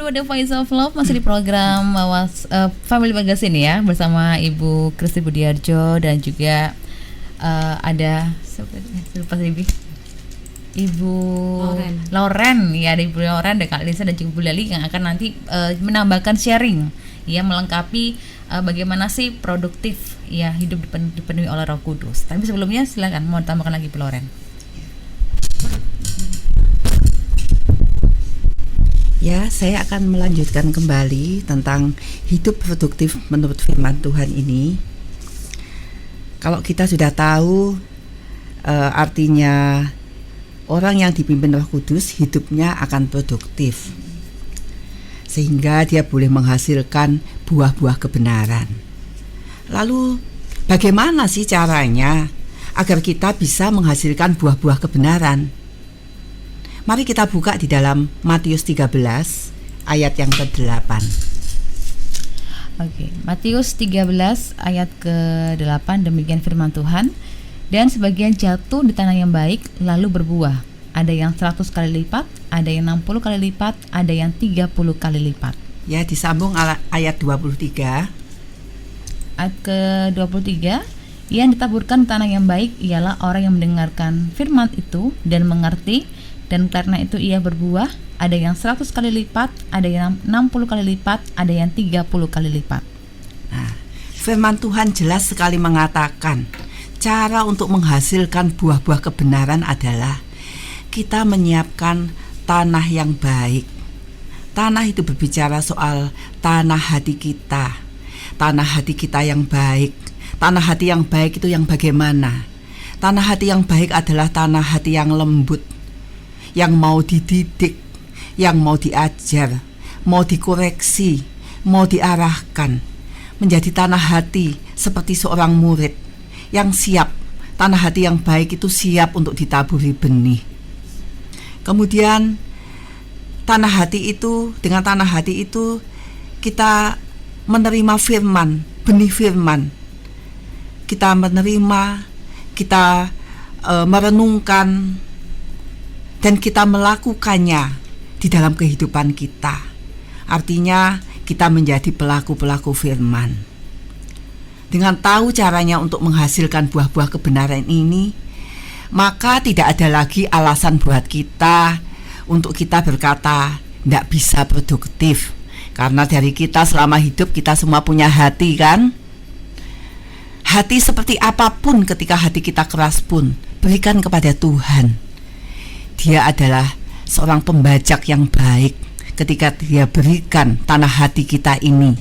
The Voice of Love, masih di program Family Magazine ya, bersama Ibu Kristi Budiarjo dan juga ada Ibu Lauren ya, ada Ibu Lauren, ada Kak Lisa dan juga Bu Lali yang akan nanti menambahkan sharing ya, melengkapi bagaimana sih produktif ya hidup dipenuhi oleh Roh Kudus. Tapi sebelumnya silakan mau tambahkan lagi Bu Lauren. Ya, saya akan melanjutkan kembali tentang hidup produktif menurut firman Tuhan ini. Kalau kita sudah tahu artinya orang yang dipimpin Roh Kudus hidupnya akan produktif, sehingga dia boleh menghasilkan buah-buah kebenaran. Lalu bagaimana sih caranya agar kita bisa menghasilkan buah-buah kebenaran? Mari kita buka di dalam Matius 13 ayat yang ke-8. Oke, Matius 13 ayat ke-8, demikian firman Tuhan. Dan sebagian jatuh di tanah yang baik lalu berbuah. Ada yang 100 kali lipat, ada yang 60 kali lipat, ada yang 30 kali lipat. Ya, disambung ayat 23. Ayat ke-23, yang ditaburkan di tanah yang baik ialah orang yang mendengarkan firman itu dan mengerti, dan karena itu ia berbuah. Ada yang 100 kali lipat, ada yang 60 kali lipat, ada yang 30 kali lipat. Nah, firman Tuhan jelas sekali mengatakan cara untuk menghasilkan buah-buah kebenaran adalah kita menyiapkan tanah yang baik. Tanah itu berbicara soal tanah hati kita. Tanah hati kita yang baik. Tanah hati yang baik itu yang bagaimana? Tanah hati yang baik adalah tanah hati yang lembut, yang mau dididik, yang mau diajar, mau dikoreksi, mau diarahkan. Menjadi tanah hati seperti seorang murid yang siap. Tanah hati yang baik itu siap untuk ditaburi benih. Kemudian dengan tanah hati itu kita menerima firman, benih firman. Kita menerima, kita merenungkan, dan kita melakukannya di dalam kehidupan kita. Artinya kita menjadi pelaku-pelaku firman. Dengan tahu caranya untuk menghasilkan buah-buah kebenaran ini, maka tidak ada lagi alasan buat kita untuk kita berkata tidak bisa produktif. Karena dari kita selama hidup kita semua punya hati, kan? Hati seperti apapun, ketika hati kita keras pun berikan kepada Tuhan. Dia adalah seorang pembajak yang baik. Ketika dia berikan tanah hati kita ini,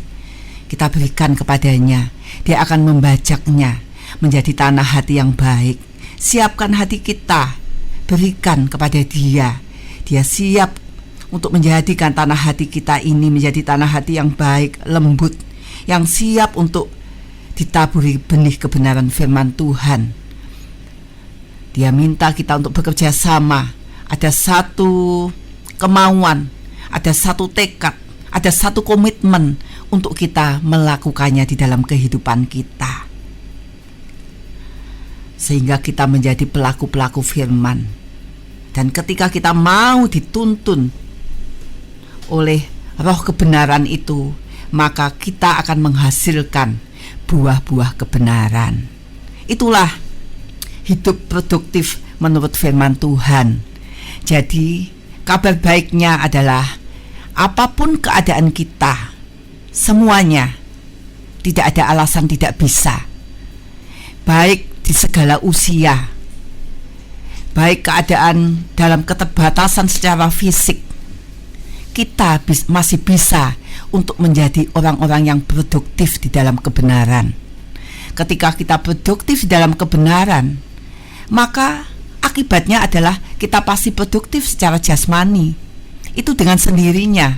kita berikan kepadanya, dia akan membajaknya menjadi tanah hati yang baik. Siapkan hati kita, berikan kepada dia. Dia siap untuk menjadikan tanah hati kita ini menjadi tanah hati yang baik, lembut, yang siap untuk ditaburi benih kebenaran firman Tuhan. Dia minta kita untuk bekerja sama. Ada satu kemauan, ada satu tekad, ada satu komitmen untuk kita melakukannya di dalam kehidupan kita, sehingga kita menjadi pelaku-pelaku firman. Dan ketika kita mau dituntun oleh roh kebenaran itu, maka kita akan menghasilkan buah-buah kebenaran. Itulah hidup produktif menurut firman Tuhan. Jadi kabar baiknya adalah apapun keadaan kita, semuanya tidak ada alasan tidak bisa. Baik di segala usia, baik keadaan dalam keterbatasan secara fisik, kita masih bisa untuk menjadi orang-orang yang produktif di dalam kebenaran. Ketika kita produktif di dalam kebenaran, maka akibatnya adalah kita pasti produktif secara jasmani. Itu dengan sendirinya.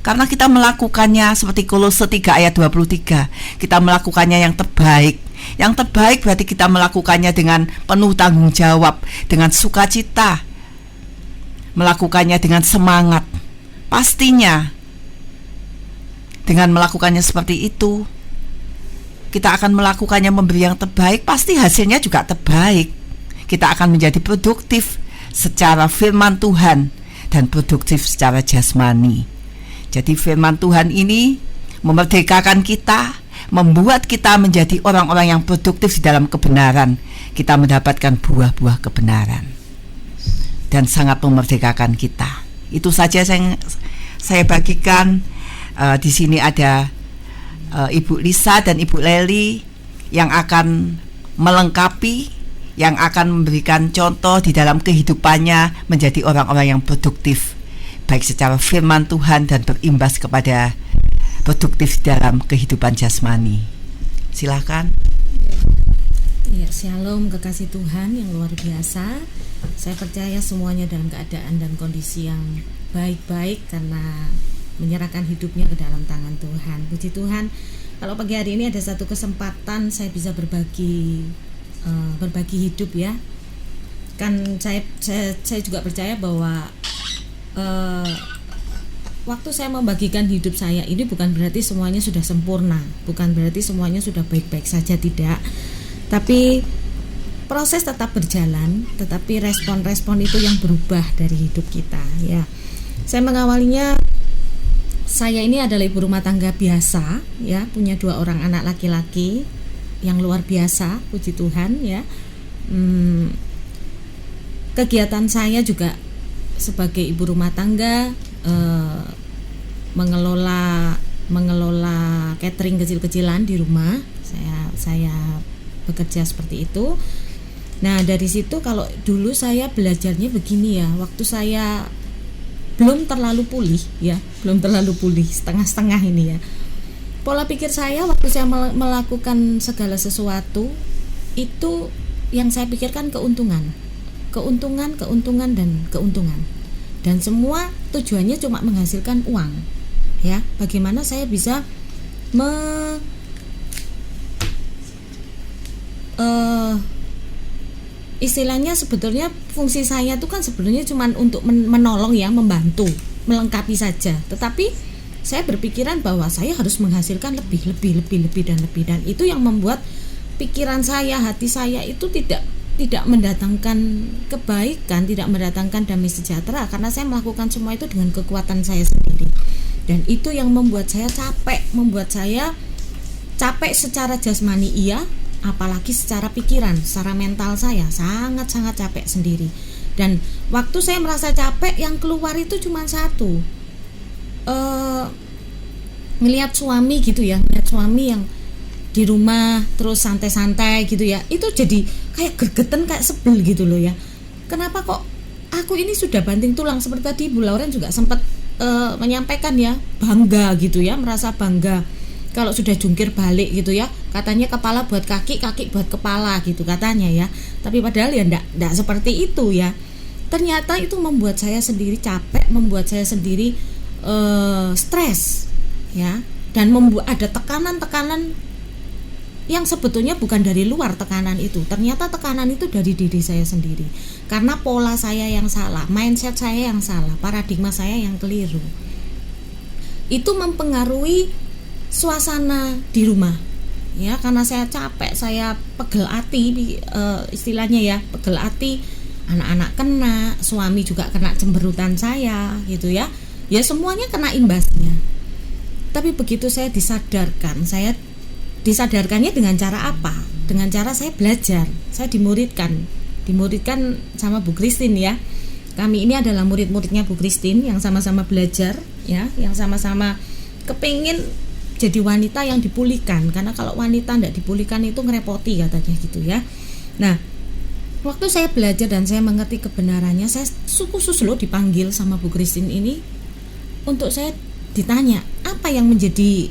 Karena kita melakukannya seperti Kolose 3 ayat 23. Kita melakukannya yang terbaik. Yang terbaik berarti kita melakukannya dengan penuh tanggung jawab, dengan sukacita, melakukannya dengan semangat. Pastinya dengan melakukannya seperti itu, kita akan melakukannya memberi yang terbaik, pasti hasilnya juga terbaik. Kita akan menjadi produktif secara firman Tuhan dan produktif secara jasmani. Jadi firman Tuhan ini memerdekakan kita, membuat kita menjadi orang-orang yang produktif di dalam kebenaran. Kita mendapatkan buah-buah kebenaran dan sangat memerdekakan kita. Itu saja yang saya bagikan. Di sini ada Ibu Lisa dan Ibu Leli yang akan melengkapi, yang akan memberikan contoh di dalam kehidupannya menjadi orang-orang yang produktif, baik secara firman Tuhan dan berimbas kepada produktif dalam kehidupan jasmani. Silakan. Ya, shalom kekasih Tuhan yang luar biasa. Saya percaya semuanya dalam keadaan dan kondisi yang baik-baik karena menyerahkan hidupnya ke dalam tangan Tuhan. Puji Tuhan, kalau pagi hari ini ada satu kesempatan saya bisa berbagi hidup ya. Kan saya juga percaya bahwa waktu saya membagikan hidup saya ini bukan berarti semuanya sudah sempurna, bukan berarti semuanya sudah baik-baik saja, tidak. Tapi proses tetap berjalan, tetapi respon-respon itu yang berubah dari hidup kita ya. Saya mengawalinya, saya ini adalah ibu rumah tangga biasa ya, punya 2 orang anak laki-laki yang luar biasa, puji Tuhan ya. Kegiatan saya juga sebagai ibu rumah tangga, mengelola catering kecil-kecilan di rumah. Saya bekerja seperti itu. Nah, dari situ kalau dulu saya belajarnya begini ya, waktu saya belum terlalu pulih, setengah-setengah ini ya. Pola pikir saya waktu saya melakukan segala sesuatu itu yang saya pikirkan keuntungan, dan keuntungan. Dan semua tujuannya cuma menghasilkan uang. Ya, bagaimana saya bisa istilahnya sebetulnya fungsi saya itu kan sebenarnya cuma untuk menolong ya, membantu, melengkapi saja. Tetapi saya berpikiran bahwa saya harus menghasilkan lebih dan itu yang membuat pikiran saya, hati saya itu tidak mendatangkan kebaikan, tidak mendatangkan damai sejahtera, karena saya melakukan semua itu dengan kekuatan saya sendiri. Dan itu yang membuat saya capek secara jasmani iya, apalagi secara pikiran, secara mental saya sangat-sangat capek sendiri. Dan waktu saya merasa capek, yang keluar itu cuma satu, ngelihat suami gitu ya, ngelihat suami yang di rumah terus santai-santai gitu ya, itu jadi kayak gergeten, kayak sebel gitu loh ya. Kenapa kok aku ini sudah banting tulang, seperti tadi Bu Lauren juga sempat menyampaikan ya, bangga gitu ya, merasa bangga kalau sudah jungkir balik gitu ya, katanya kepala buat kaki, kaki buat kepala gitu katanya ya. Tapi padahal ya enggak seperti itu ya. Ternyata itu membuat saya sendiri capek, membuat saya sendiri stres ya, dan membuat ada tekanan-tekanan yang sebetulnya bukan dari luar. Tekanan itu ternyata tekanan itu dari diri saya sendiri, karena pola saya yang salah, mindset saya yang salah, paradigma saya yang keliru. Itu mempengaruhi suasana di rumah ya, karena saya capek, saya pegel hati, istilahnya ya, pegel hati. Anak-anak kena, suami juga kena cemberutan saya gitu ya, ya semuanya kena imbasnya. Tapi begitu saya disadarkannya dengan cara apa? Dengan cara saya belajar, saya dimuridkan sama Bu Christine ya. Kami ini adalah murid-muridnya Bu Christine yang sama-sama belajar ya, yang sama-sama kepingin jadi wanita yang dipulihkan, karena kalau wanita tidak dipulihkan itu ngerepoti katanya gitu ya. Nah, waktu saya belajar dan saya mengerti kebenarannya, saya khusus loh dipanggil sama Bu Christine ini untuk saya ditanya apa yang menjadi,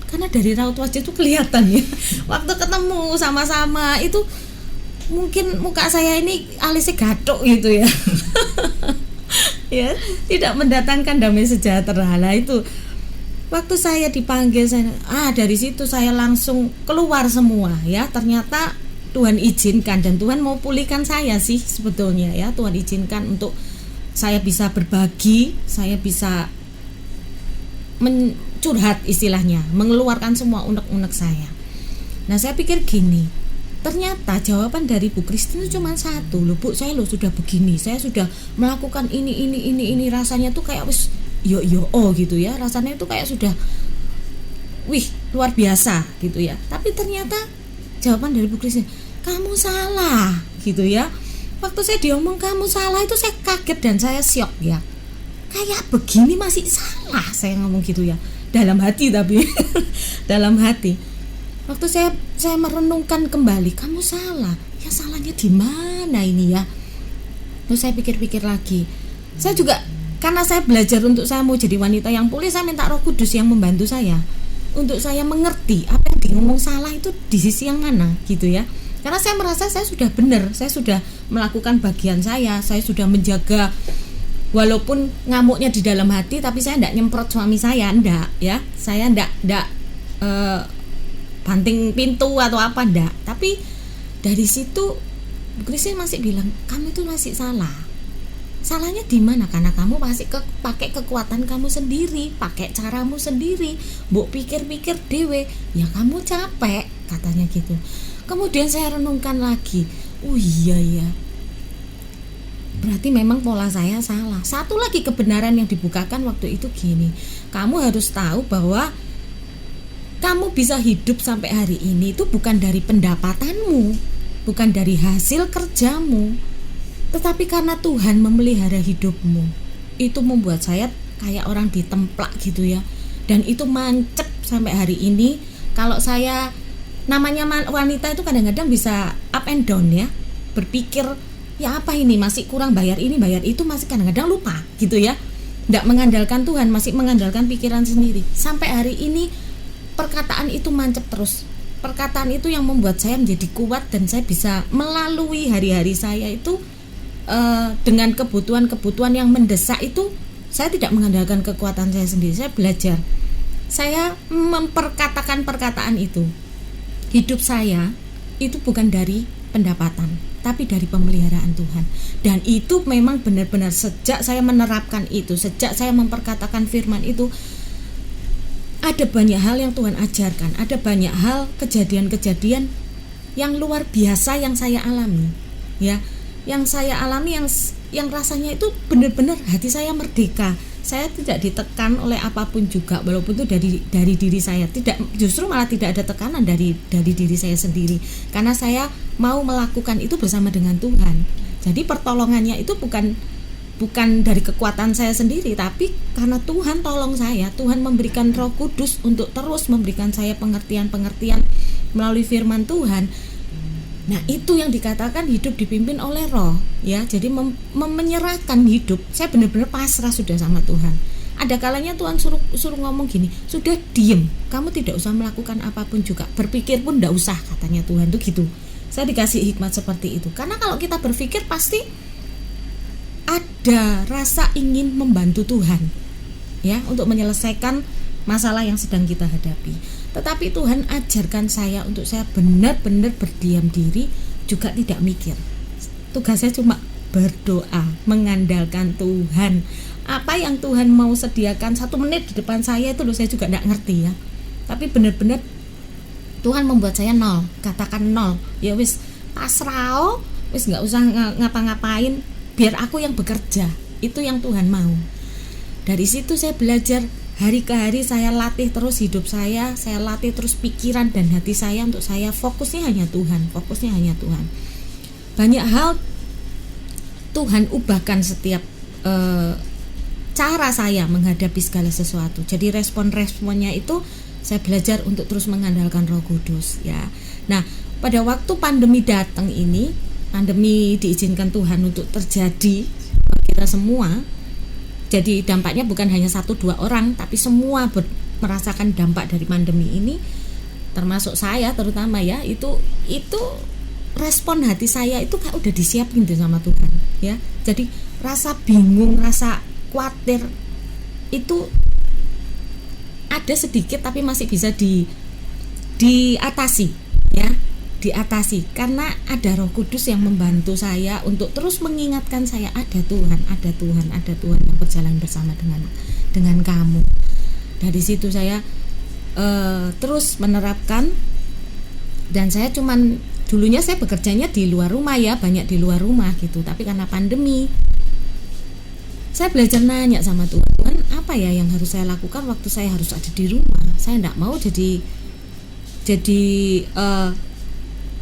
karena dari raut wajah itu kelihatan ya. Waktu ketemu sama-sama itu mungkin muka saya ini alisnya gatuk gitu ya. Ya, tidak mendatangkan damai sejahtera. Lah itu waktu saya dipanggil, dari situ saya langsung keluar semua ya. Ternyata Tuhan izinkan, dan Tuhan mau pulihkan saya sih sebetulnya ya. Tuhan izinkan untuk saya bisa berbagi, saya bisa curhat istilahnya, mengeluarkan semua unek-unek saya. Nah, saya pikir gini, ternyata jawaban dari Bu Christine itu cuma satu, loh Bu, saya sudah begini, saya sudah melakukan ini, rasanya tuh kayak wis gitu ya, rasanya itu kayak sudah wih luar biasa gitu ya. Tapi ternyata jawaban dari Bu Christine, kamu salah gitu ya. Waktu saya diomong kamu salah itu saya kaget dan saya syok ya, kayak begini masih salah, saya ngomong gitu ya, dalam hati tapi dalam hati. Waktu saya merenungkan kembali, kamu salah, ya salahnya di mana ini ya. Terus saya pikir-pikir lagi, saya juga karena saya belajar untuk saya mau jadi wanita yang pulih, saya minta Roh Kudus yang membantu saya untuk saya mengerti apa yang ngomong salah itu di sisi yang mana gitu ya. Karena saya merasa saya sudah benar, saya sudah melakukan bagian saya sudah menjaga, walaupun ngamuknya di dalam hati, tapi saya tidak nyemprot suami saya, enggak ya, saya enggak banting pintu atau apa, enggak. Tapi dari situ Bu Christine masih bilang kamu itu masih salah. Salahnya di mana? Karena kamu masih pakai kekuatan kamu sendiri, pakai caramu sendiri, mbok pikir-pikir dewe, ya kamu capek, katanya gitu. Kemudian saya renungkan lagi, oh iya ya, berarti memang pola saya salah. Satu lagi kebenaran yang dibukakan waktu itu gini, kamu harus tahu bahwa kamu bisa hidup sampai hari ini itu bukan dari pendapatanmu, bukan dari hasil kerjamu, tetapi karena Tuhan memelihara hidupmu. Itu membuat saya kayak orang ditemplak gitu ya. Dan itu mancep sampai hari ini. Kalau saya, namanya wanita itu kadang-kadang bisa up and down ya, berpikir ya apa ini, masih kurang bayar ini bayar itu, masih kadang-kadang lupa gitu ya, tidak mengandalkan Tuhan, masih mengandalkan pikiran sendiri. Sampai hari ini perkataan itu mancep terus. Perkataan itu yang membuat saya menjadi kuat dan saya bisa melalui hari-hari saya itu dengan kebutuhan-kebutuhan yang mendesak itu. Saya tidak mengandalkan kekuatan saya sendiri, saya belajar, saya memperkatakan perkataan itu. Hidup saya itu bukan dari pendapatan, tapi dari pemeliharaan Tuhan. Dan itu memang benar-benar sejak saya menerapkan itu, sejak saya memperkatakan firman itu, ada banyak hal yang Tuhan ajarkan, ada banyak hal, kejadian-kejadian yang luar biasa yang saya alami ya, yang saya alami, yang rasanya itu benar-benar hati saya merdeka. Saya tidak ditekan oleh apapun juga, walaupun itu dari diri saya, tidak, justru malah tidak ada tekanan dari diri saya sendiri, karena saya mau melakukan itu bersama dengan Tuhan. Jadi pertolongannya itu bukan dari kekuatan saya sendiri, tapi karena Tuhan tolong saya. Tuhan memberikan Roh Kudus untuk terus memberikan saya pengertian-pengertian melalui firman Tuhan. Nah, itu yang dikatakan hidup dipimpin oleh Roh ya. Jadi menyerahkan hidup. Saya benar-benar pasrah sudah sama Tuhan. Ada kalanya Tuhan suruh ngomong gini, sudah diem, kamu tidak usah melakukan apapun juga, berpikir pun tidak usah, katanya Tuhan tuh gitu. Saya dikasih hikmat seperti itu. Karena kalau kita berpikir pasti ada rasa ingin membantu Tuhan ya, untuk menyelesaikan masalah yang sedang kita hadapi. Tetapi Tuhan ajarkan saya untuk saya benar-benar berdiam diri, juga tidak mikir. Tugas saya cuma berdoa, mengandalkan Tuhan. Apa yang Tuhan mau sediakan 1 menit di depan saya itu loh, saya juga tidak ngerti ya. Tapi benar-benar Tuhan membuat saya nol, katakan nol. Ya wis pasrah, wis nggak usah ngapa-ngapain, biar aku yang bekerja. Itu yang Tuhan mau. Dari situ saya belajar. Hari ke hari saya latih terus hidup saya latih terus pikiran dan hati saya untuk saya fokusnya hanya Tuhan. Banyak hal Tuhan ubahkan setiap cara saya menghadapi segala sesuatu. Jadi respon-responnya itu saya belajar untuk terus mengandalkan Roh Kudus ya. Nah, pada waktu pandemi datang ini, pandemi diizinkan Tuhan untuk terjadi buat kita semua. Jadi dampaknya bukan hanya 1-2 orang, tapi semua merasakan dampak dari pandemi ini, termasuk saya terutama ya. Itu respon hati saya itu kayak udah disiapin tuh sama Tuhan ya. Jadi rasa bingung, rasa khawatir itu ada sedikit, tapi masih bisa diatasi ya. Diatasi karena ada Roh Kudus yang membantu saya untuk terus mengingatkan saya, ada Tuhan yang berjalan bersama dengan kamu. Dari situ saya terus menerapkan, dan saya cuman dulunya saya bekerjanya di luar rumah ya, banyak di luar rumah gitu. Tapi karena pandemi saya belajar nanya sama Tuhan, Tuhan apa ya yang harus saya lakukan waktu saya harus ada di rumah. Saya tidak mau jadi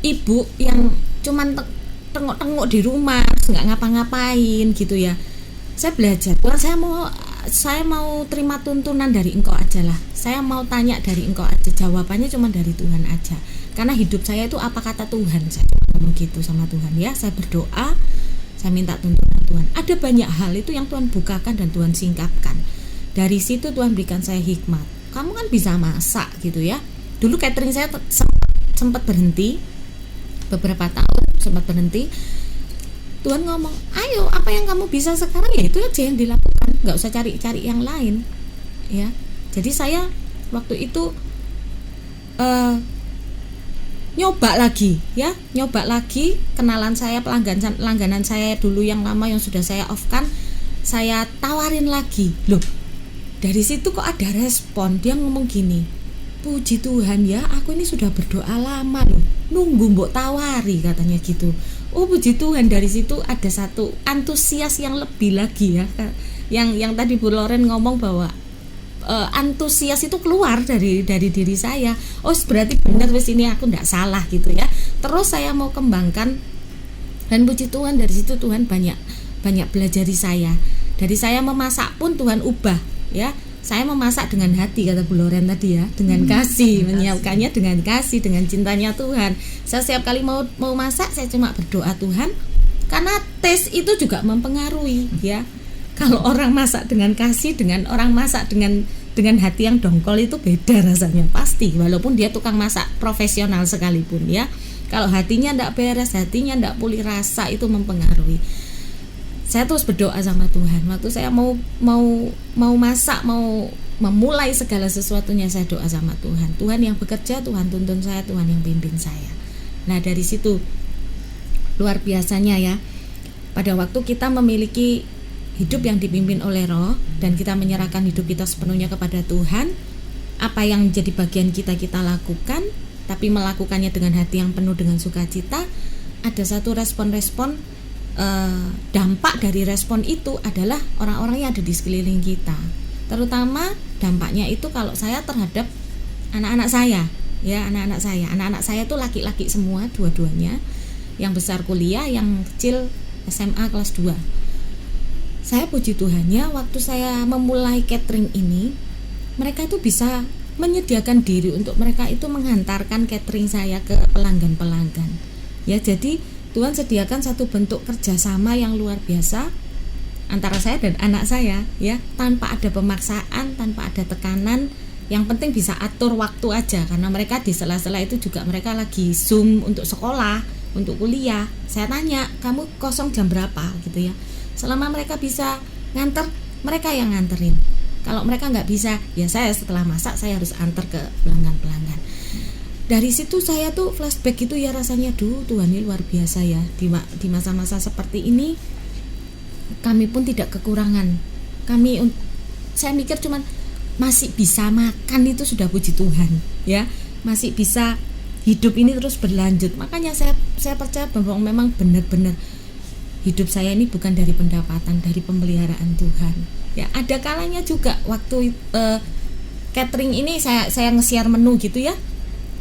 ibu yang cuman tengok-tengok di rumah, nggak ngapa-ngapain gitu ya. Saya belajar, Tuhan saya mau terima tuntunan dari Engkau aja lah. Saya mau tanya dari Engkau aja, jawabannya cuma dari Tuhan aja. Karena hidup saya itu apa kata Tuhan, saya ngomong gitu sama Tuhan ya. Saya berdoa, saya minta tuntunan Tuhan. Ada banyak hal itu yang Tuhan bukakan dan Tuhan singkapkan. Dari situ Tuhan berikan saya hikmat. Kamu kan bisa masak gitu ya. Dulu catering saya sempat berhenti, beberapa tahun sempat berhenti. Tuhan ngomong, ayo apa yang kamu bisa sekarang ya itu aja yang dilakukan, nggak usah cari-cari yang lain ya. Jadi saya waktu itu nyoba lagi, kenalan saya, langganan saya dulu yang lama yang sudah saya off-kan, saya tawarin lagi. Loh, dari situ kok ada respon. Dia ngomong gini, puji Tuhan ya, aku ini sudah berdoa lama loh, nunggu mbok tawari, katanya gitu. Oh puji Tuhan, dari situ ada satu antusias yang lebih lagi ya. Yang tadi Bu Loren ngomong bahwa antusias itu keluar dari diri saya. Oh berarti benar wis ini aku tidak salah gitu ya. Terus saya mau kembangkan, dan puji Tuhan dari situ Tuhan banyak belajar dari saya. Dari saya memasak pun Tuhan ubah ya. Saya memasak dengan hati, kata Bu Loren tadi ya, dengan kasih, menyiapkannya dengan kasih, dengan cintanya Tuhan. Saya setiap kali mau masak, saya cuma berdoa Tuhan, karena tes itu juga mempengaruhi ya. Kalau orang masak dengan kasih, dengan orang masak dengan hati yang dongkol itu beda rasanya pasti, walaupun dia tukang masak profesional sekalipun ya. Kalau hatinya tidak beres, hatinya tidak pulih rasa, itu mempengaruhi. Saya terus berdoa sama Tuhan. Waktu saya mau masak, mau memulai segala sesuatunya, saya doa sama Tuhan. Tuhan yang bekerja, Tuhan tuntun saya, Tuhan yang pimpin saya. Nah dari situ luar biasanya ya. Pada waktu kita memiliki hidup yang dipimpin oleh Roh dan kita menyerahkan hidup kita sepenuhnya kepada Tuhan, apa yang jadi bagian kita lakukan, tapi melakukannya dengan hati yang penuh dengan sukacita. Ada satu respon-respon. Dampak dari respon itu adalah orang-orang yang ada di sekeliling kita. Terutama dampaknya itu kalau saya terhadap anak-anak saya ya, anak-anak saya itu laki-laki semua, dua-duanya. Yang besar kuliah, yang kecil SMA kelas 2. Saya puji Tuhannya, waktu saya memulai catering ini, mereka itu bisa menyediakan diri untuk mereka itu menghantarkan catering saya ke pelanggan-pelanggan ya. Jadi Tuhan sediakan satu bentuk kerjasama yang luar biasa antara saya dan anak saya ya, tanpa ada pemaksaan, tanpa ada tekanan. Yang penting bisa atur waktu aja, karena mereka di sela-sela itu juga mereka lagi Zoom untuk sekolah, untuk kuliah. Saya tanya, kamu kosong jam berapa gitu ya. Selama mereka bisa nganter, mereka yang nganterin. Kalau mereka nggak bisa, ya saya setelah masak saya harus antar ke pelanggan-pelanggan. Dari situ saya tuh flashback gitu ya, rasanya Tuhan ini luar biasa ya. Di masa-masa seperti ini kami pun tidak kekurangan. Saya mikir cuman masih bisa makan itu sudah puji Tuhan ya. Masih bisa hidup ini terus berlanjut. Makanya saya percaya bahwa memang benar-benar hidup saya ini bukan dari pendapatan, dari pemeliharaan Tuhan. Ya, ada kalanya juga waktu catering ini saya nge-share menu gitu ya.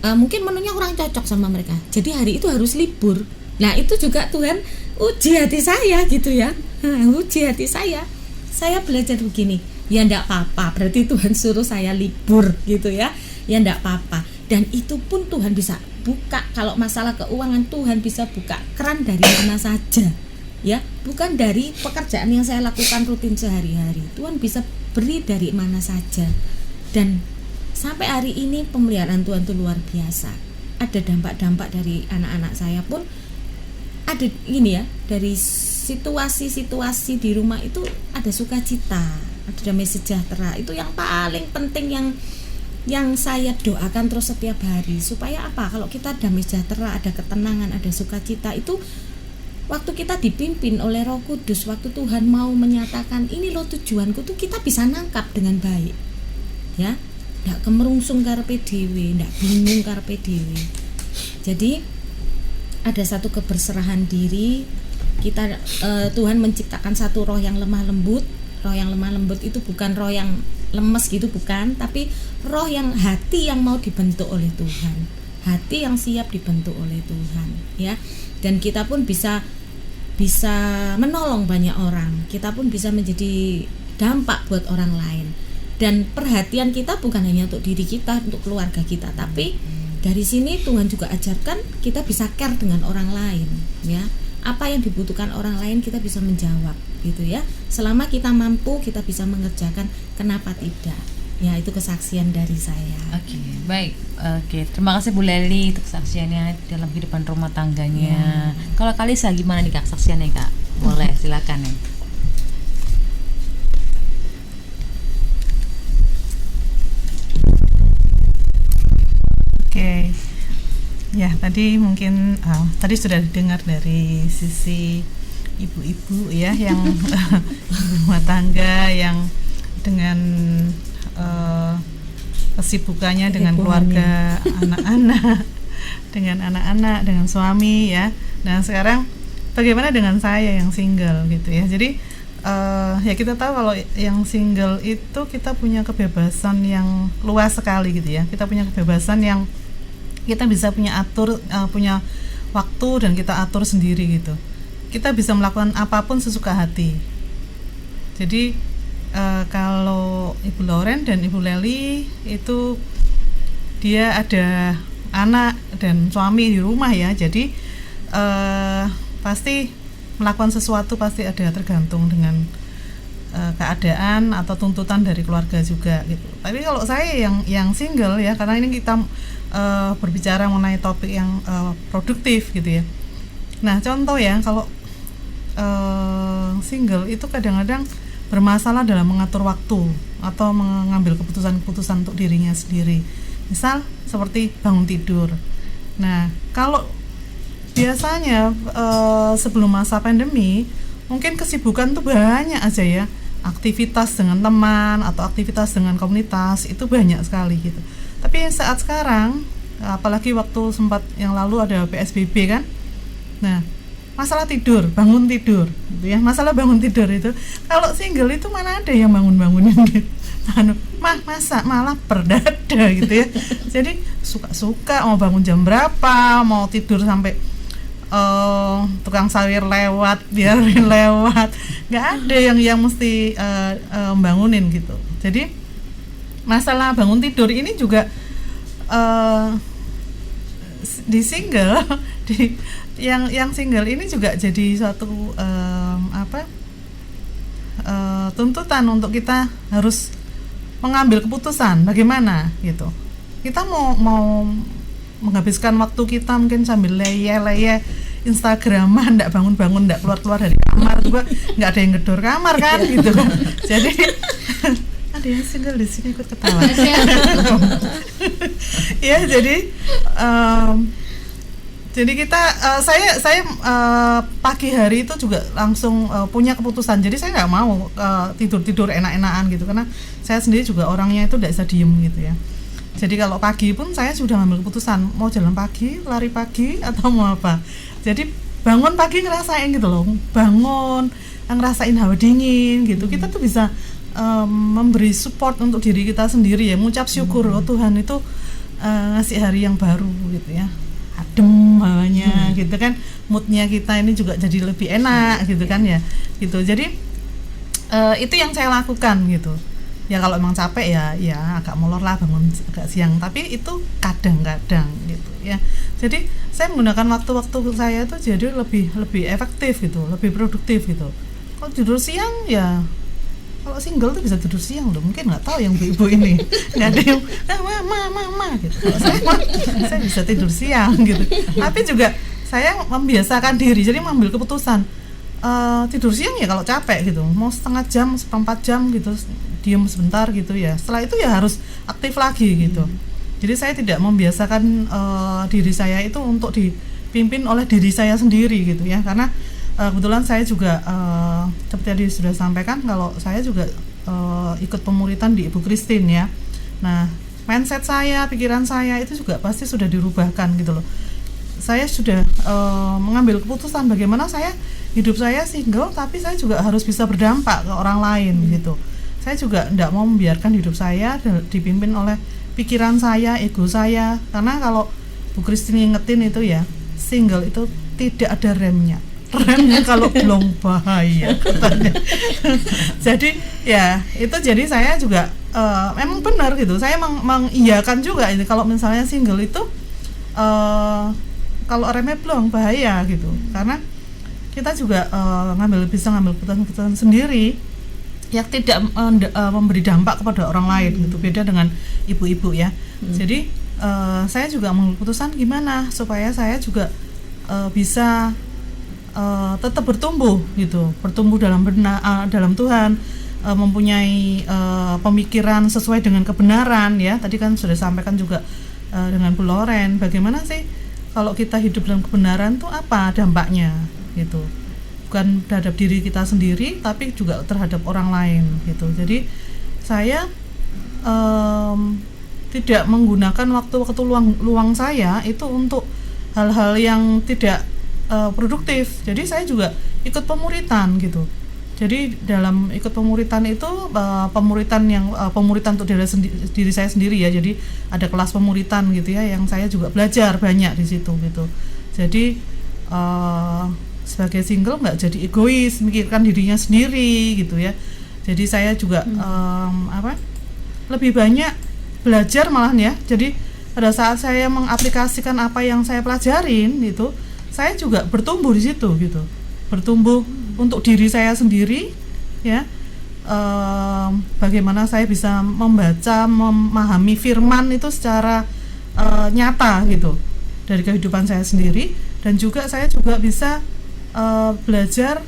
Mungkin menunya kurang cocok sama mereka, jadi hari itu harus libur. Nah itu juga Tuhan uji hati saya gitu ya, uji hati saya belajar begini, ya ndak apa-apa, berarti Tuhan suruh saya libur gitu ya ndak apa-apa. Dan itu pun Tuhan bisa buka, kalau masalah keuangan Tuhan bisa buka keran dari mana saja ya, bukan dari pekerjaan yang saya lakukan rutin sehari-hari. Tuhan bisa beri dari mana saja. Dan sampai hari ini pemeliharaan Tuhan itu luar biasa. Ada dampak-dampak dari anak-anak saya pun ada ini ya, dari situasi-situasi di rumah itu ada sukacita, ada damai sejahtera. Itu yang paling penting yang saya doakan terus setiap hari. Supaya apa? Kalau kita damai sejahtera, ada ketenangan, ada sukacita, itu waktu kita dipimpin oleh Roh Kudus, waktu Tuhan mau menyatakan ini loh tujuanku, tuh kita bisa nangkap dengan baik ya. Nggak kemerungsung karepe dhewe, nggak bingung karepe dhewe. Jadi ada satu keberserahan diri kita. Tuhan menciptakan satu roh yang lemah lembut Roh yang lemah lembut itu bukan roh yang lemes gitu, bukan, tapi roh yang hati yang mau dibentuk oleh Tuhan, hati yang siap dibentuk oleh Tuhan, ya. Dan kita pun bisa menolong banyak orang, kita pun bisa menjadi dampak buat orang lain. Dan perhatian kita bukan hanya untuk diri kita, untuk keluarga kita, tapi dari sini Tuhan juga ajarkan kita bisa care dengan orang lain, ya. Apa yang dibutuhkan orang lain kita bisa menjawab, gitu ya. Selama kita mampu, kita bisa mengerjakan, kenapa tidak? Ya, itu kesaksian dari saya. Oke, baik. Oke, terima kasih Bu Leli untuk kesaksiannya dalam kehidupan rumah tangganya. Kalau Kalisa gimana nih Kak kesaksiannya Kak? Boleh, silakan ya. Oke, ya tadi mungkin tadi sudah didengar dari sisi ibu-ibu ya yang rumah tangga yang dengan kesibukannya dengan keluarga, anak-anak, dengan suami ya. Nah sekarang bagaimana dengan saya yang single gitu ya. Jadi ya kita tahu kalau yang single itu kita punya kebebasan yang luas sekali gitu ya. Kita punya kebebasan yang kita bisa punya waktu dan kita atur sendiri gitu. Kita bisa melakukan apapun sesuka hati. Jadi kalau Ibu Loren dan Ibu Leli itu dia ada anak dan suami di rumah ya. Jadi pasti melakukan sesuatu pasti ada tergantung dengan keadaan atau tuntutan dari keluarga juga gitu. Tapi kalau saya yang single ya, karena ini kita berbicara mengenai topik yang produktif gitu ya. Nah contoh ya, kalau single itu kadang-kadang bermasalah dalam mengatur waktu atau mengambil keputusan-keputusan untuk dirinya sendiri. Misal seperti bangun tidur. Nah kalau biasanya sebelum masa pandemi mungkin kesibukan tuh banyak aja ya, aktivitas dengan teman atau aktivitas dengan komunitas itu banyak sekali gitu. Tapi saat sekarang, apalagi waktu sempat yang lalu ada PSBB kan, nah masalah tidur, bangun tidur gitu ya, masalah bangun tidur itu kalau single itu mana ada yang bangun-bangunin gitu. Masa malah berdada gitu ya. Jadi suka-suka mau bangun jam berapa, mau tidur sampai tukang sawir lewat, biarin lewat, nggak ada yang mesti bangunin gitu. Jadi masalah bangun tidur ini juga di single yang single ini juga jadi suatu tuntutan untuk kita harus mengambil keputusan bagaimana gitu. Kita mau menghabiskan waktu kita mungkin sambil leye Instagraman, ndak bangun-bangun, ndak keluar dari kamar juga, nggak ada yang gedor kamar kan gitu kan. Jadi ada yang single di sini ikut ketawa. Ya jadi kita saya pagi hari itu juga langsung punya keputusan. Jadi saya nggak mau tidur enak-enakan gitu, karena saya sendiri juga orangnya itu nggak bisa diem gitu ya. Jadi kalau pagi pun saya sudah ngambil keputusan mau jalan pagi, lari pagi atau mau apa. Jadi bangun pagi ngerasain gitu loh, bangun ngerasain hawa dingin gitu. Kita tuh bisa memberi support untuk diri kita sendiri ya, mengucap syukur oh Tuhan itu ngasih hari yang baru gitu ya, adem hawanya gitu kan, moodnya kita ini juga jadi lebih enak gitu kan ya gitu. Jadi itu yang saya lakukan gitu ya. Kalau emang capek ya agak molor lah, bangun agak siang, tapi itu kadang-kadang gitu ya. Jadi saya menggunakan waktu-waktu saya itu jadi lebih efektif gitu, lebih produktif gitu. Kalau tidur siang ya, kalau single tuh bisa tidur siang loh, mungkin nggak tahu yang ibu-ibu ini nggak ada yang mama gitu. Kalau saya bisa tidur siang gitu, tapi juga saya membiasakan diri, jadi mengambil keputusan tidur siang ya kalau capek gitu, mau setengah jam, seperempat jam gitu, diem sebentar gitu ya, setelah itu ya harus aktif lagi gitu. Jadi saya tidak membiasakan diri saya itu untuk dipimpin oleh diri saya sendiri gitu ya, karena kebetulan saya juga seperti tadi sudah sampaikan, kalau saya juga ikut pemuritan di Ibu Christine ya. Nah mindset saya, pikiran saya itu juga pasti sudah dirubahkan gitu loh. saya sudah mengambil keputusan bagaimana hidup saya single, tapi saya juga harus bisa berdampak ke orang lain gitu. Saya juga tidak mau membiarkan hidup saya dipimpin oleh pikiran saya, ego saya, karena kalau Bu Christine ingetin itu ya, single itu tidak ada remnya kalau belum bahaya katanya. Jadi ya itu, jadi saya juga memang benar gitu, saya mengiyakan juga ini kalau misalnya single itu kalau remnya belum bahaya gitu, karena kita juga bisa ngambil keputusan sendiri yang tidak memberi dampak kepada orang lain gitu, beda dengan ibu-ibu ya. Jadi saya juga mengambil keputusan gimana supaya saya juga bisa tetap bertumbuh gitu, bertumbuh dalam Tuhan, mempunyai pemikiran sesuai dengan kebenaran ya. Tadi kan sudah sampaikan juga dengan Bu Loren, bagaimana sih kalau kita hidup dalam kebenaran tuh apa dampaknya gitu, bukan terhadap diri kita sendiri tapi juga terhadap orang lain gitu. Jadi saya tidak menggunakan waktu-waktu luang saya itu untuk hal-hal yang tidak produktif. Jadi saya juga ikut pemuritan gitu. Jadi dalam ikut pemuritan itu pemuritan untuk diri saya sendiri ya. Jadi ada kelas pemuritan gitu ya, yang saya juga belajar banyak di situ gitu. Jadi sebagai single nggak jadi egois, mikirkan dirinya sendiri gitu ya. Jadi saya juga lebih banyak belajar malahan ya. Jadi pada saat saya mengaplikasikan apa yang saya pelajarin itu, saya juga bertumbuh di situ gitu, bertumbuh untuk diri saya sendiri ya. Bagaimana saya bisa membaca, memahami firman itu secara nyata gitu dari kehidupan saya sendiri, dan juga saya juga bisa belajar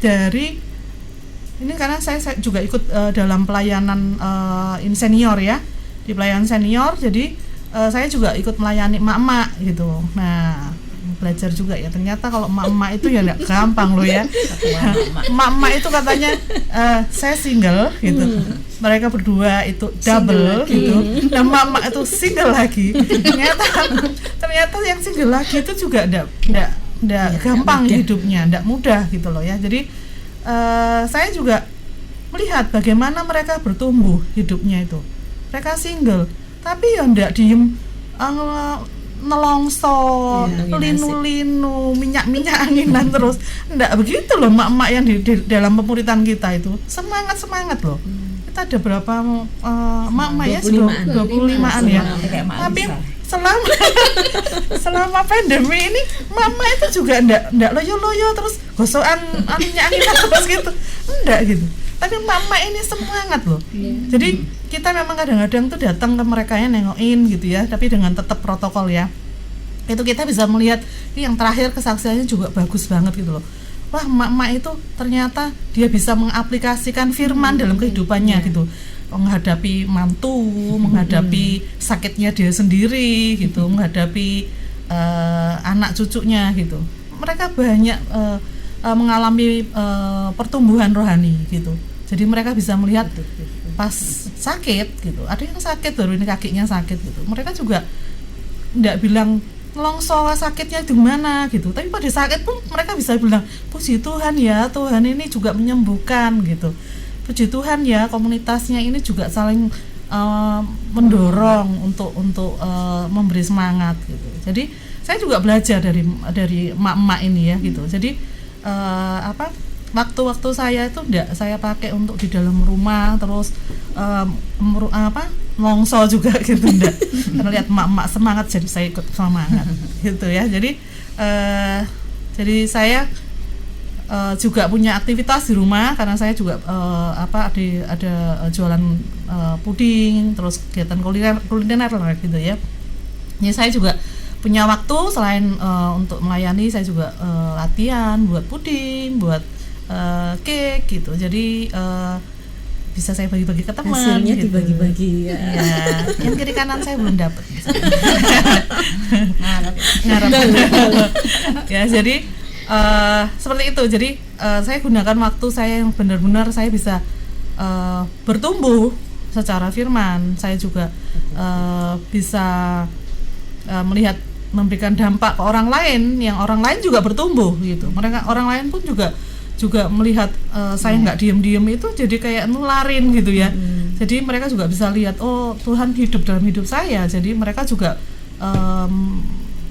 dari ini, karena saya juga ikut dalam pelayanan senior ya, di pelayanan senior. Jadi saya juga ikut melayani emak-emak gitu. Nah, belajar juga ya, ternyata kalau emak-emak itu ya nggak gampang loh ya. Emak-emak itu katanya saya single gitu, mereka berdua itu double gitu, dan emak-emak itu single lagi. Ternyata yang single lagi itu juga nggak gampang hidupnya, nggak mudah gitu loh ya. Jadi saya juga melihat bagaimana mereka bertumbuh hidupnya itu. Mereka single tapi ya ndak diem nelongso, linu-linu, minyak-minyak anginan terus. Ndak begitu loh emak-emak yang di dalam pemuritan kita itu. Semangat loh. Kita ada berapa emak-emak ya? 25-an ya. Tapi selama pandemi ini emak-emak itu juga ndak loyo-loyo terus gosokan minyak-anginan terus gitu. Ndak gitu. Tapi emak-emak ini semangat loh. Jadi kita memang kadang-kadang tuh datang ke mereka yang nengokin gitu ya, tapi dengan tetap protokol ya. Itu kita bisa melihat ini yang terakhir kesaksiannya juga bagus banget gitu loh. Wah, emak-emak itu ternyata dia bisa mengaplikasikan firman dalam kehidupannya gitu. Menghadapi mantu, menghadapi sakitnya dia sendiri gitu, menghadapi anak cucunya gitu. Mereka banyak mengalami pertumbuhan rohani gitu. Jadi mereka bisa melihat pas sakit gitu, ada yang sakit baru ini kakinya sakit gitu, mereka juga tidak bilang longso sakitnya di mana gitu, tapi pada sakit pun mereka bisa bilang puji Tuhan ya, Tuhan ini juga menyembuhkan gitu, puji Tuhan ya, komunitasnya ini juga saling mendorong untuk memberi semangat gitu. Jadi saya juga belajar dari emak-emak ini ya gitu. Jadi waktu-waktu saya itu enggak saya pakai untuk di dalam rumah terus longso juga gitu, enggak. Karena lihat emak-emak semangat jadi saya ikut semangat gitu ya. Jadi saya juga punya aktivitas di rumah, karena saya juga ada jualan puding, terus kegiatan kuliner gitu ya. Jadi saya juga punya waktu selain untuk melayani, saya juga latihan buat puding, buat cake gitu. Jadi bisa saya bagi-bagi ke teman. Hasilnya gitu. dibagi-bagi ya. Yang kiri kanan saya belum dapat. Ngarep. Ya, jadi seperti itu. Jadi saya gunakan waktu saya yang benar-benar saya bisa bertumbuh secara firman. Saya juga bisa melihat memberikan dampak ke orang lain, yang orang lain juga bertumbuh gitu. Mereka orang lain pun juga melihat saya nggak diem-diem itu jadi kayak nularin gitu ya. Jadi mereka juga bisa lihat, oh Tuhan hidup dalam hidup saya. Jadi mereka juga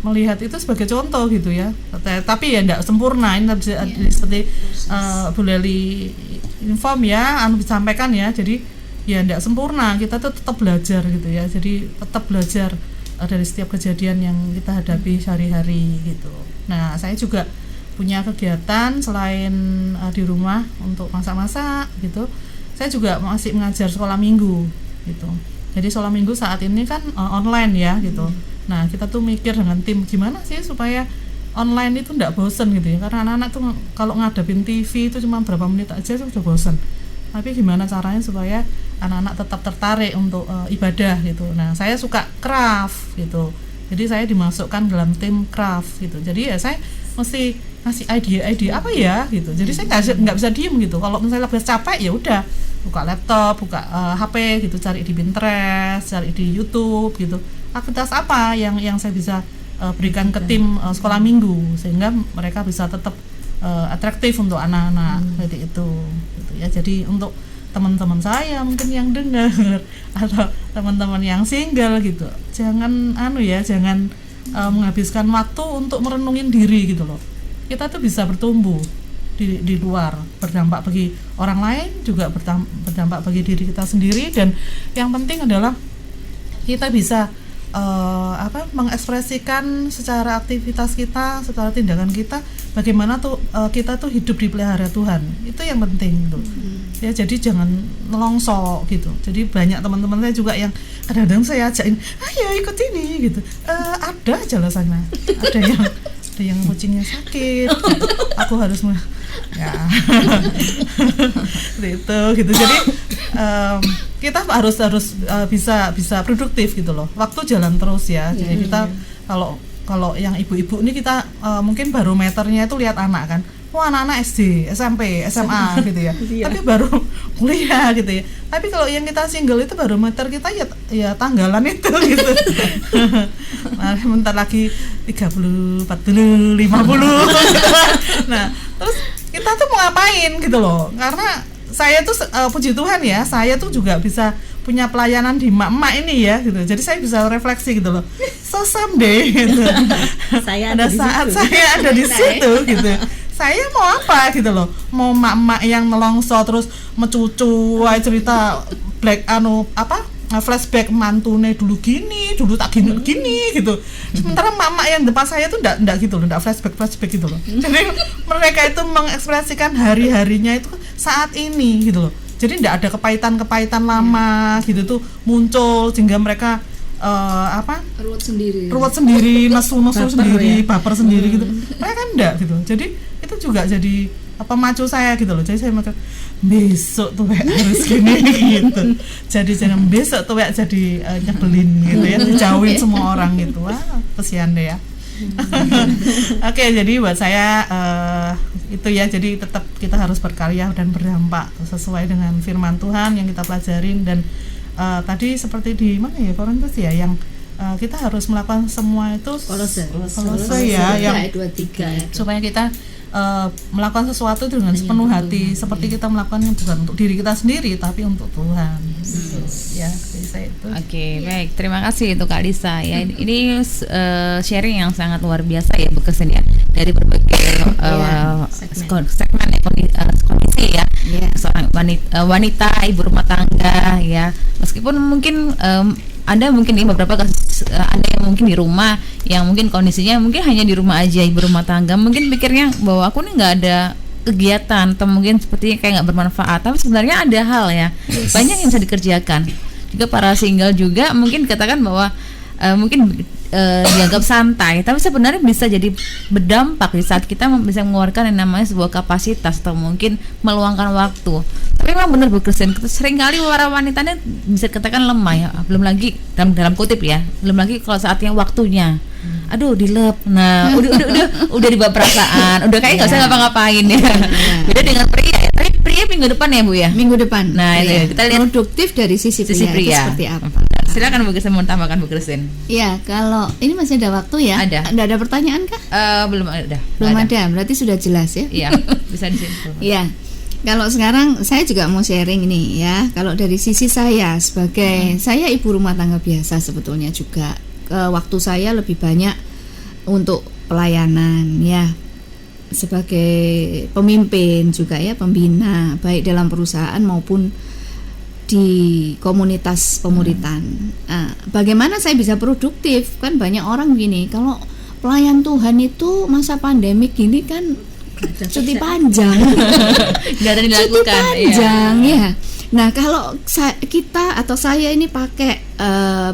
melihat itu sebagai contoh gitu ya. Tapi ya nggak sempurna. Ini seperti Bu Leli inform ya, disampaikan ya. Jadi ya nggak sempurna. Kita tuh tetap belajar gitu ya. Jadi tetap belajar dari setiap kejadian yang kita hadapi sehari-hari gitu. Nah, saya juga punya kegiatan selain di rumah untuk masak-masak gitu. Saya juga masih mengajar sekolah minggu gitu. Jadi sekolah minggu saat ini kan online ya gitu. Nah, kita tuh mikir dengan tim gimana sih supaya online itu enggak bosen gitu ya. Karena anak-anak tuh kalau ngadepin TV itu cuma berapa menit aja itu udah bosen. Tapi gimana caranya supaya anak-anak tetap tertarik untuk ibadah gitu. Nah, saya suka craft gitu. Jadi saya dimasukkan dalam tim craft gitu. Jadi ya saya mesti ngasih ide-ide apa ya gitu. Jadi saya nggak bisa diem gitu. Kalau misalnya lagi capek ya udah buka laptop, buka HP gitu, cari di Pinterest, cari di YouTube gitu. Aktivitas apa yang saya bisa berikan ke tim sekolah minggu sehingga mereka bisa tetap atraktif untuk anak-anak seperti itu gitu ya. Jadi untuk teman-teman saya mungkin yang dengar atau teman-teman yang single gitu, jangan jangan menghabiskan waktu untuk merenungin diri gitu loh. Kita tuh bisa bertumbuh di luar, berdampak bagi orang lain, juga berdampak bagi diri kita sendiri. Dan yang penting adalah kita bisa mengekspresikan secara aktivitas kita, secara tindakan kita, bagaimana tuh kita tuh hidup dipelihara Tuhan. Itu yang penting tuh. Ya, jadi jangan nelongso gitu. Jadi banyak teman-teman saya juga yang kadang-kadang saya ajakin, ayo ikut ini gitu. Ada aja alasannya. Ada yang kucingnya sakit, aku harus ya itu gitu. Jadi kita harus bisa produktif gitu loh. Waktu jalan terus ya. Jadi kita kalau yang ibu-ibu ini kita mungkin barometernya itu lihat anak kan. Wah, anak-anak SD, SMP, SMA gitu ya. Tapi baru kuliah gitu ya. Tapi kalau yang kita single itu barometer kita ya tanggalan itu gitu. Nah, bentar lagi 30, 40, 50 gitu. Nah, terus kita tuh mau ngapain gitu loh. Karena saya tuh puji Tuhan ya, saya tuh juga bisa punya pelayanan di emak-emak ini ya gitu. Jadi saya bisa refleksi gitu loh. So someday gitu. Ada saat saya ada di situ gitu. Saya mau apa gitu loh, mau mak-mak yang nelongso terus mencucu cerita flashback mantune dulu tak gini gitu. Sementara mak-mak yang depan saya tuh enggak gitu loh, enggak flashback gitu loh. Jadi mereka itu mengekspresikan hari-harinya itu saat ini gitu loh. Jadi enggak ada kepahitan lama gitu tuh muncul sehingga mereka ruwet sendiri, nesu sendiri, baper sendiri gitu. Mereka kan enggak gitu. Jadi itu juga jadi macu saya gitu loh. Jadi saya mikir besok tuh harus gini gitu. Jadi jangan besok tuh jadi nyebelin gitu ya, dijauhin semua orang gitu. Wah, kesian deh ya. Oke, jadi buat saya itu ya, jadi tetap kita harus berkarya dan berdampak sesuai dengan firman Tuhan yang kita pelajarin. Dan tadi seperti di mana ya, Korintus ya, yang kita harus melakukan semua itu Kolose ya, yang 2:3 supaya kita melakukan sesuatu dengan sepenuh hati, seperti kita melakukannya bukan untuk diri kita sendiri tapi untuk Tuhan. Ya, jadi saya itu. Oke, baik. Terima kasih untuk Kak Lisa ya. Ini sharing yang sangat luar biasa ya, berkesan ya, dari berbagai segmen kondisi ya. Seorang wanita, ibu rumah tangga ya. Meskipun mungkin Anda mungkin nih beberapa kasus Anda yang mungkin di rumah, yang mungkin kondisinya mungkin hanya di rumah aja, ibu rumah tangga, mungkin pikirnya bahwa aku nih nggak ada kegiatan atau mungkin sepertinya kayak nggak bermanfaat, tapi sebenarnya ada hal ya, banyak yang bisa dikerjakan. Juga para single juga mungkin katakan bahwa mungkin dianggap santai, tapi sebenarnya bisa jadi berdampak di saat kita bisa mengeluarkan yang namanya sebuah kapasitas atau mungkin meluangkan waktu. Tapi memang benar berkesan, seringkali para wanitanya bisa katakan lemah ya, belum lagi dalam kutip ya, belum lagi kalau saatnya waktunya, aduh dilep, nah udah dibawa perasaan, udah kayak nggak usah ngapa-ngapain ya. Beda dengan pria ya, tapi pria minggu depan ya Bu ya, minggu depan. Nah itu kita lihat produktif dari sisi pria. Seperti apa? Silakan Bu Christine, mau tambahkan Bu Christine. Ya, kalau ini masih ada waktu ya? Ada. Nggak ada pertanyaan kah? Belum ada. Belum ada. Berarti sudah jelas ya? Iya, bisa di sini. Iya. Kalau sekarang saya juga mau sharing nih ya. Kalau dari sisi saya sebagai saya ibu rumah tangga biasa sebetulnya juga waktu saya lebih banyak untuk pelayanan ya. Sebagai pemimpin juga ya, pembina baik dalam perusahaan maupun di komunitas pemuritan. Nah, bagaimana saya bisa produktif? Kan banyak orang gini, kalau pelayan Tuhan itu masa pandemik gini kan cuti panjang. Nggak ada yang Cuti dilakukan. panjang ya. Nah, kalau kita atau saya ini pakai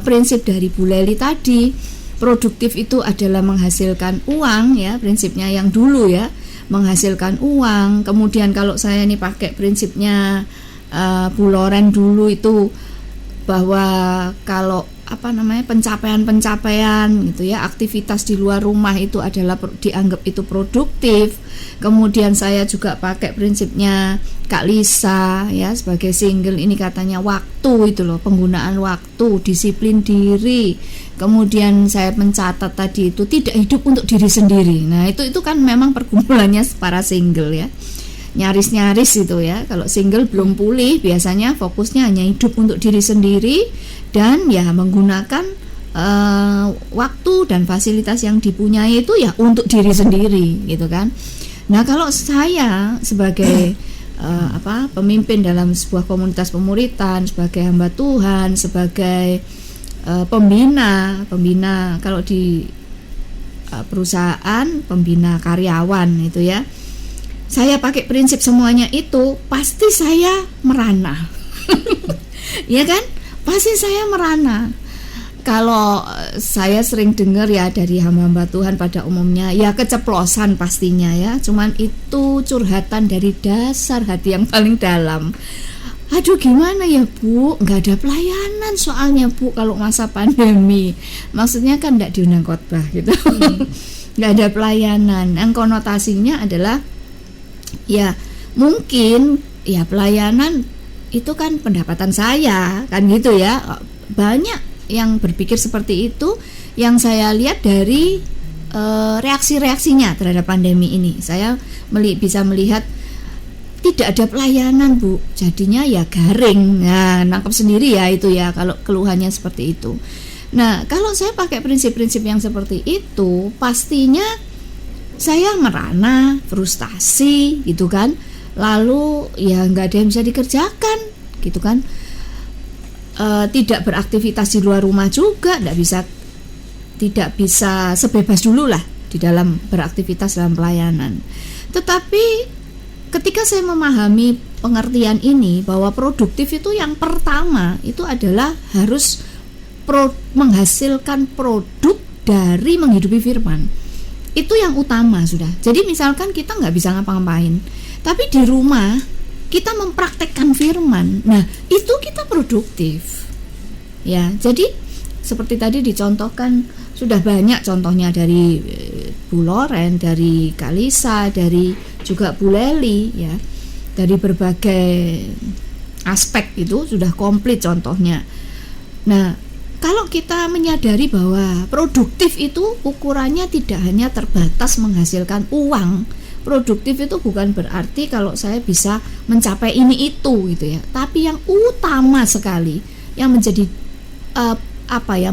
prinsip dari Bu Leli tadi, produktif itu adalah menghasilkan uang ya, prinsipnya yang dulu ya, menghasilkan uang. Kemudian kalau saya ini pakai prinsipnya Bu Loren dulu itu, bahwa kalau pencapaian gitu ya, aktivitas di luar rumah itu adalah dianggap itu produktif. Kemudian saya juga pakai prinsipnya Kak Lisa ya, sebagai single ini katanya waktu itu loh, penggunaan waktu, disiplin diri. Kemudian saya mencatat tadi itu tidak hidup untuk diri sendiri. Nah, itu kan memang pergumulannya para single ya. Nyaris-nyaris itu ya, kalau single belum pulih biasanya fokusnya hanya hidup untuk diri sendiri dan ya menggunakan waktu dan fasilitas yang dipunyai itu ya untuk diri sendiri gitu kan. Nah, kalau saya sebagai pemimpin dalam sebuah komunitas pemuritan, sebagai hamba Tuhan, sebagai pembina kalau di perusahaan, pembina karyawan itu ya, saya pakai prinsip semuanya itu, pasti saya merana. Ya kan? Pasti saya merana. Kalau saya sering dengar ya dari hamba-hamba Tuhan pada umumnya, ya keceplosan pastinya ya. Cuman itu curhatan dari dasar hati yang paling dalam. Aduh, gimana ya Bu, nggak ada pelayanan soalnya Bu kalau masa pandemi. Maksudnya kan nggak diundang khotbah gitu. Nggak ada pelayanan. Yang konotasinya adalah ya mungkin ya pelayanan itu kan pendapatan saya kan gitu ya. Banyak yang berpikir seperti itu, yang saya lihat dari reaksi-reaksinya terhadap pandemi ini. Saya bisa melihat tidak ada pelayanan Bu, jadinya ya garing. Nah, nangkep sendiri ya itu ya kalau keluhannya seperti itu. Nah, kalau saya pakai prinsip-prinsip yang seperti itu, pastinya saya merana, frustasi gitu kan. Lalu ya nggak ada yang bisa dikerjakan gitu kan. Tidak beraktivitas di luar rumah juga, tidak bisa sebebas dulu lah di dalam beraktivitas dalam pelayanan. Tetapi ketika saya memahami pengertian ini, bahwa produktif itu yang pertama itu adalah harus menghasilkan produk dari menghidupi firman. Itu yang utama sudah. Jadi misalkan kita nggak bisa ngapa-ngapain, tapi di rumah kita mempraktekkan firman, nah itu kita produktif ya. Jadi seperti tadi dicontohkan, sudah banyak contohnya dari Bu Loren, dari Kak Lisa, dari juga Bu Leli ya, dari berbagai aspek itu sudah komplit contohnya. Nah, kalau kita menyadari bahwa produktif itu ukurannya tidak hanya terbatas menghasilkan uang. Produktif itu bukan berarti kalau saya bisa mencapai ini itu gitu ya. Tapi yang utama sekali yang menjadi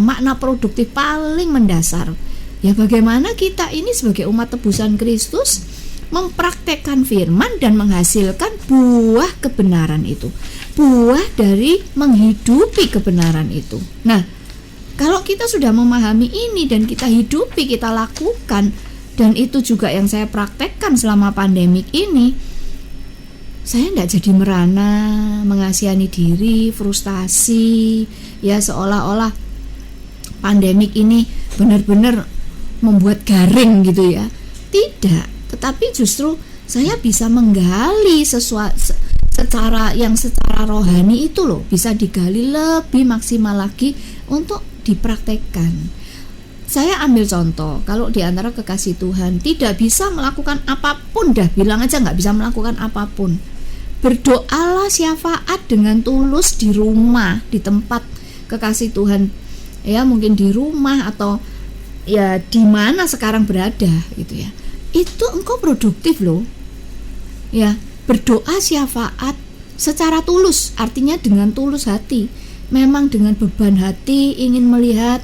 makna produktif paling mendasar ya, bagaimana kita ini sebagai umat tebusan Kristus mempraktekkan firman dan menghasilkan buah kebenaran itu, buah dari menghidupi kebenaran itu. Nah, kalau kita sudah memahami ini dan kita hidupi, kita lakukan, dan itu juga yang saya praktekkan selama pandemik ini, saya tidak jadi merana, mengasihani diri, frustasi ya, seolah-olah pandemik ini benar-benar membuat garing gitu ya. Tidak, tetapi justru saya bisa menggali secara rohani itu loh, bisa digali lebih maksimal lagi untuk dipraktekkan. Saya ambil contoh, kalau di antara kekasih Tuhan tidak bisa melakukan apapun, dah bilang aja nggak bisa melakukan apapun, berdoalah syafaat dengan tulus di rumah, di tempat kekasih Tuhan, ya mungkin di rumah atau ya di mana sekarang berada gitu ya, itu engkau produktif loh. Ya, berdoa syafaat secara tulus, artinya dengan tulus hati, memang dengan beban hati ingin melihat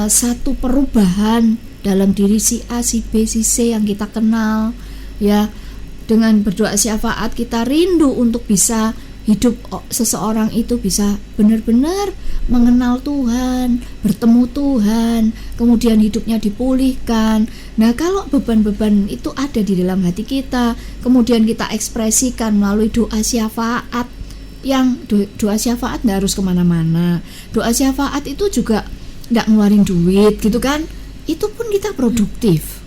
satu perubahan dalam diri si A, si B, si C yang kita kenal. Ya, dengan berdoa syafaat kita rindu untuk bisa hidup seseorang itu bisa benar-benar mengenal Tuhan, bertemu Tuhan, kemudian hidupnya dipulihkan. Nah, kalau beban-beban itu ada di dalam hati kita, kemudian kita ekspresikan melalui doa syafaat, yang doa syafaat nggak harus kemana-mana. Doa syafaat itu juga nggak ngeluarin duit gitu kan, itu pun kita produktif.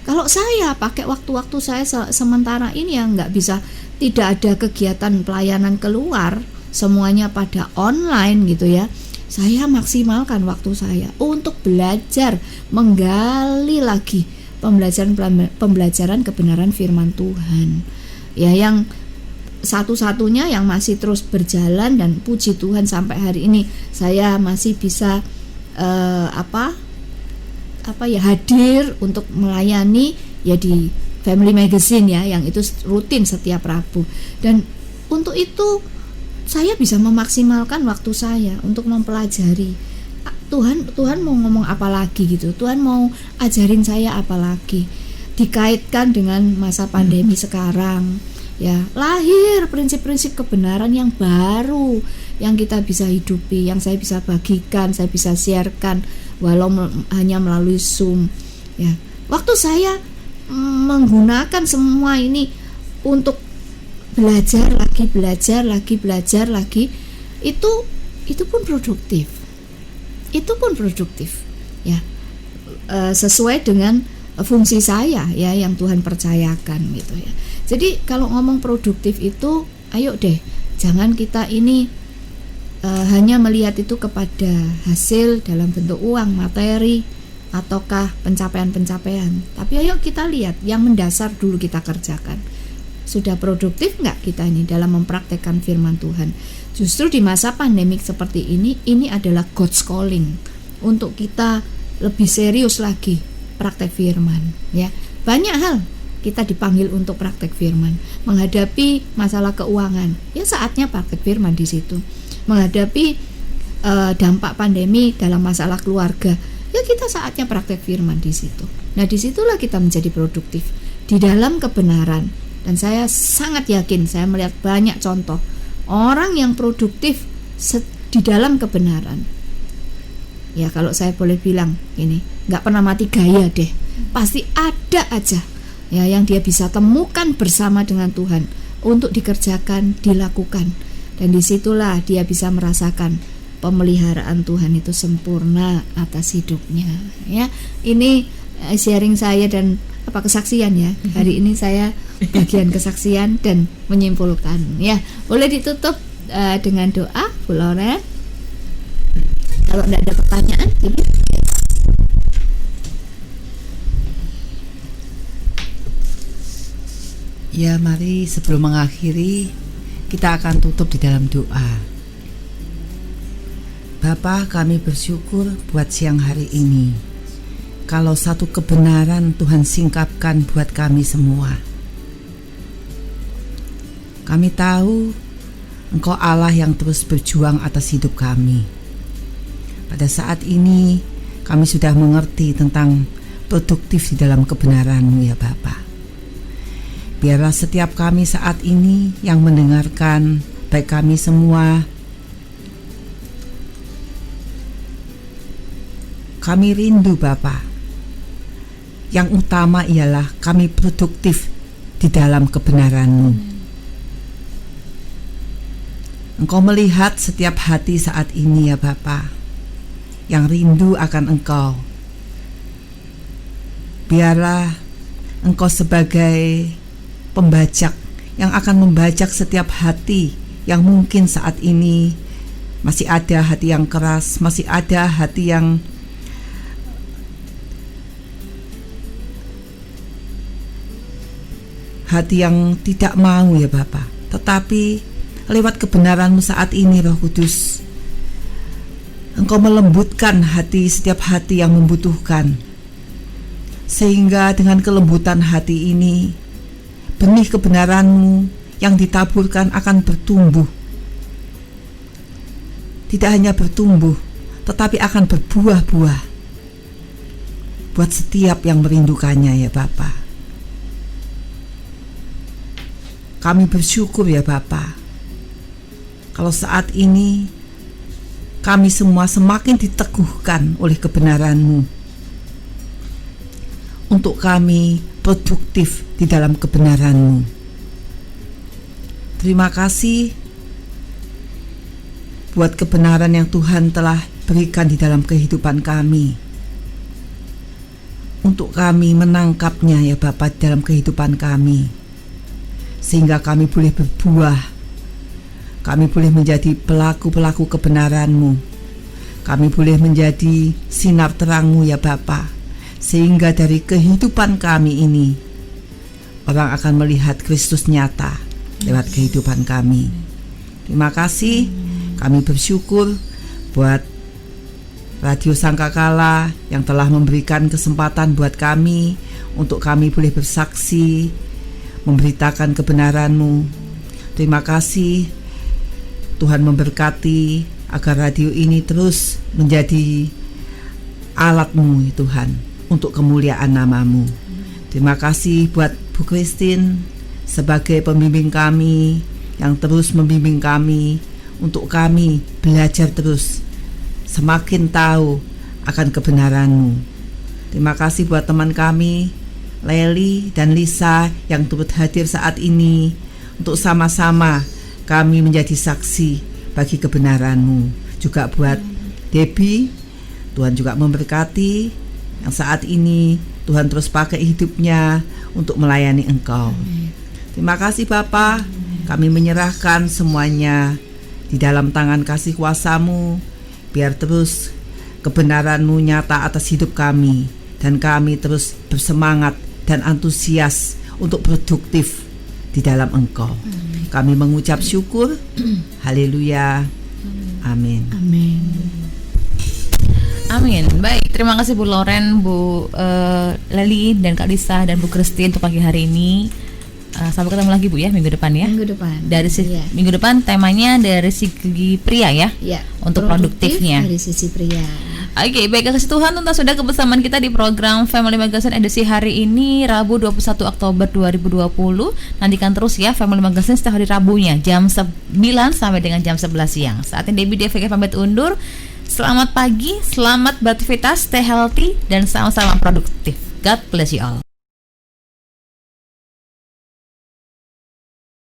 Kalau saya pakai waktu-waktu saya sementara ini yang nggak bisa, tidak ada kegiatan pelayanan keluar, semuanya pada online gitu ya, saya maksimalkan waktu saya untuk belajar, menggali lagi pembelajaran kebenaran firman Tuhan. Ya, yang satu-satunya yang masih terus berjalan, dan puji Tuhan sampai hari ini saya masih bisa hadir untuk melayani ya di Family Magazine ya, yang itu rutin setiap Rabu. Dan untuk itu saya bisa memaksimalkan waktu saya untuk mempelajari Tuhan mau ngomong apa lagi gitu, Tuhan mau ajarin saya apa lagi, dikaitkan dengan masa pandemi sekarang ya, lahir prinsip-prinsip kebenaran yang baru yang kita bisa hidupi, yang saya bisa bagikan, saya bisa sharekan walau hanya melalui Zoom ya. Waktu saya menggunakan semua ini untuk belajar lagi, itu pun produktif. Ya, sesuai dengan fungsi saya ya, yang Tuhan percayakan gitu ya. Jadi kalau ngomong produktif itu, ayo deh, jangan kita ini hanya melihat itu kepada hasil dalam bentuk uang, materi, ataukah pencapaian-pencapaian. Tapi ayo kita lihat yang mendasar dulu kita kerjakan. Sudah produktif nggak kita ini dalam mempraktekkan firman Tuhan? Justru di masa pandemik seperti ini adalah God's calling untuk kita lebih serius lagi praktek firman ya. Banyak hal kita dipanggil untuk praktek firman. Menghadapi masalah keuangan, ya saatnya praktek firman di situ. Menghadapi dampak pandemi dalam masalah keluarga, ya kita saatnya praktek firman di situ. Nah, disitulah kita menjadi produktif di dalam kebenaran. Dan saya sangat yakin, saya melihat banyak contoh orang yang produktif di dalam kebenaran. Ya, kalau saya boleh bilang ini, nggak pernah mati gaya deh. Pasti ada aja ya yang dia bisa temukan bersama dengan Tuhan untuk dikerjakan, dilakukan. Dan disitulah dia bisa merasakan pemeliharaan Tuhan itu sempurna atas hidupnya ya. Ini sharing saya dan kesaksian ya. Hari ini saya bagian kesaksian dan menyimpulkan ya. Boleh ditutup dengan doa, Bu Loren. Kalau tidak ada pertanyaan, Ibu. Ya, mari sebelum mengakhiri kita akan tutup di dalam doa. Bapa, kami bersyukur buat siang hari ini. Kalau satu kebenaran Tuhan singkapkan buat kami semua. Kami tahu Engkau Allah yang terus berjuang atas hidup kami. Pada saat ini kami sudah mengerti tentang produktif di dalam kebenaran-Mu ya Bapa. Biarlah setiap kami saat ini yang mendengarkan, baik kami semua, kami rindu Bapa. Yang utama ialah kami produktif di dalam kebenaran-Mu. Engkau melihat setiap hati saat ini ya Bapa, yang rindu akan Engkau. Biarlah Engkau sebagai pembajak yang akan membajak setiap hati yang mungkin saat ini masih ada hati yang keras, masih ada hati yang tidak mau ya Bapa. Tetapi lewat kebenaran-Mu saat ini, Roh Kudus. Engkau melembutkan hati setiap hati yang membutuhkan, sehingga dengan kelembutan hati ini, benih kebenaran-Mu yang ditaburkan akan bertumbuh. Tidak hanya bertumbuh, tetapi akan berbuah-buah buat setiap yang merindukannya, ya Bapa. Kami bersyukur, ya Bapa, kalau saat ini kami semua semakin diteguhkan oleh kebenaran-Mu untuk kami produktif di dalam kebenaran-Mu. Terima kasih buat kebenaran yang Tuhan telah berikan di dalam kehidupan kami, untuk kami menangkapnya, ya Bapa, dalam kehidupan kami, sehingga kami boleh berbuah. Kami boleh menjadi pelaku-pelaku kebenaran-Mu. Kami boleh menjadi sinar terang-Mu, ya Bapa, sehingga dari kehidupan kami ini orang akan melihat Kristus nyata lewat kehidupan kami. Terima kasih. Kami bersyukur buat Radio Sangkakala yang telah memberikan kesempatan buat kami untuk kami boleh bersaksi, memberitakan kebenaran-Mu. Terima kasih. Tuhan memberkati agar radio ini terus menjadi alat-Mu, Tuhan, untuk kemuliaan nama-Mu. Terima kasih buat Bu Christine sebagai pembimbing kami yang terus membimbing kami untuk kami belajar terus semakin tahu akan kebenaran-Mu. Terima kasih buat teman kami Leli dan Lisa yang turut hadir saat ini untuk sama-sama kami menjadi saksi bagi kebenaran-Mu. Juga buat Debbie, Tuhan juga memberkati yang saat ini Tuhan terus pakai hidupnya untuk melayani Engkau. Terima kasih Bapa, kami menyerahkan semuanya di dalam tangan kasih kuasa-Mu, biar terus kebenaran-Mu nyata atas hidup kami, dan kami terus bersemangat dan antusias untuk produktif di dalam Engkau. Kami mengucap syukur. Haleluya. Amin. Amin. Amin. Baik, terima kasih Bu Loren, Bu Leli, dan Kak Lisa, dan Bu Christine untuk pagi hari ini. Sampai ketemu lagi Bu ya minggu depan ya. Minggu depan. Minggu depan temanya dari segi pria ya. Iya. Untuk produktifnya. Dari sisi pria. Oke, baik, kasih Tuhan tuntas sudah kebersamaan kita di program Family Magazine edisi hari ini Rabu 21 Oktober 2020. Nantikan terus ya Family Magazine setiap hari Rabunya jam 9 sampai dengan jam 11 siang. Saat ini Debbie DVK pamit undur. Selamat pagi, selamat beraktivitas, stay healthy, dan sama-sama produktif. God bless you all.